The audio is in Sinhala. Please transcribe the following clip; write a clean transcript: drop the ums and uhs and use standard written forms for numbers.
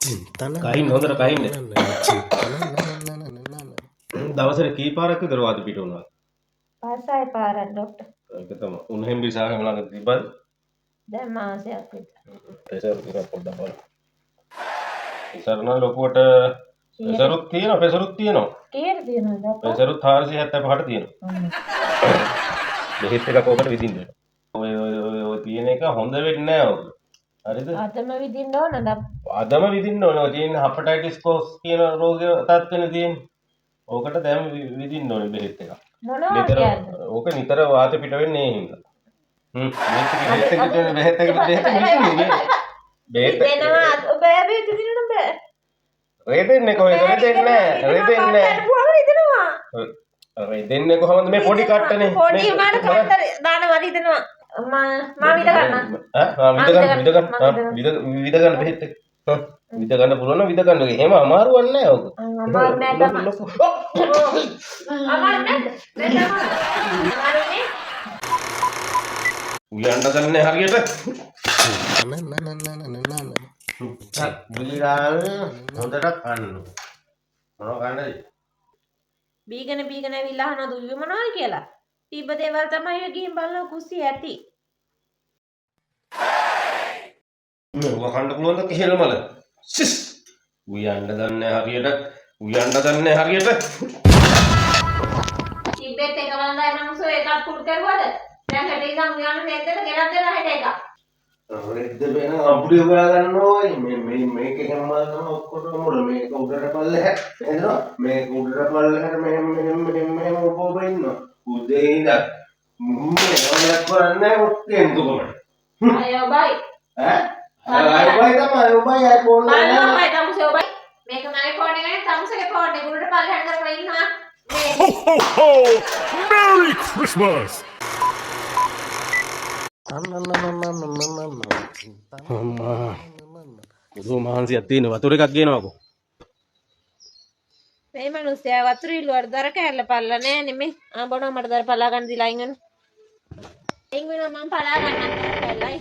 කහින් හොඳට කහින්න. දවසට කී පාරක් විතර වාද පිට වුණා? පාසයි පාරක් ડોක්ටර්. ඒක තමයි. උන්හෙන් බිසාගෙන ළඟ තිබ්බද? දැන් මාසයක් විතර. ප්‍රෙෂර් එක පොඩ්ඩක් බලන්න. ප්‍රෙෂර් නම් ලොකුවට ප්‍රෙෂරුත් තියෙනවා. කීයද තියෙනවද ડોක්ටර්? ප්‍රෙෂරුත් 475ට තියෙනවා. බෙහෙත් එකක් ඔකට විදින්න. ඔය තියෙන එක හොඳ වෙන්නේ නැහැ ඔක. හරිද? අදම විදින්න ඕනද? අදම විදින්න ඕනේ. ඔය තියෙන හපටයිටිස් කොස් කියන රෝගය තත්ත්වෙනේ තියෙන්නේ. ඕකට දැන් විදින්න ඕනේ බෙහෙත් එකක්. මොනවද කියන්නේ? ඕක නිතර වාතය පිට වෙන්නේ ඒ හින්දා. බෙහෙත් එක දෙනවා ඔබ බෙහෙත් දිනන්න බෑ. රෙදෙන්නේ කොහෙද? රෙදෙන්නේ රෙදෙන්නේ කොහොමද මේ පොඩි කට්ටනේ? පොඩි උනාට කට්ට දානවා රිදෙනවා. මා විද ගන්න. විද ගන්න බෙහෙත් එක. විද ගන්න පුළුවන් නම් විද ගන්න. එහෙම අමාරුවක් නැහැ ඕක. අමාරු නෑ තමයි. අමාරු නැද්ද? අමාරුනේ. උයන්ඩ ගන්න හරියට. බුලිරාව හොඳට කන්න. මොනව කන්නද? බීගෙන ඇවිල්ලා අහනවා දුල්වි මොනවද කියලා. තිබ්බ දේවල් තමයි ඔය ගිහින් බලන කුස්සිය ඇති. මේක කන්න පුළුවන්ද කියලා මල. සිස්. උයන්ඩ දන්නේ හරියට. තිබ්බෙත් එක වන්දයි මනුස්සෝ එකක් කුඩු කරුවද? දැන් හැටි ගම් යන නෙද්දට ගෙනත් දෙනවා හැට එකක්. රෙද්ද වෙන අඹුලිය හොයා ගන්න ඕයි මේක හැම මාසම ඔක්කොටම මුල මේක උඩට පල්ලෙහාට එනවා මේක උඩට පල්ලෙහාට මෙහෙම ඔබ ඉන්නවා උදේ ඉඳන් මුන්නේ ඔයාලක් කරන්නේ ඔක්කෙන් දුකමයි අයියෝ බයි ඈ බයි තමයි ඔබයි අයිෆෝන් එක බයි තමුසේ ඔබයි මේක මගේ ෆෝන් එකනේ තමුසේගේ ෆෝන් එක උඩට පල්ලෙහාට කරලා ඉන්නවා Merry Christmas! අම්මා මුදු මහන්සියක් තියෙන වතුර එකක් ගේනවකෝ මේ මිනිස්සයා වතුර ඉල්ලුවට දර කැල්ල පල්ලා නෑ නෙමෙයි ආ බොනවා මට දර පලා ගන්න දිලා ඉන්න මම පලා ගන්න කැල්ලයි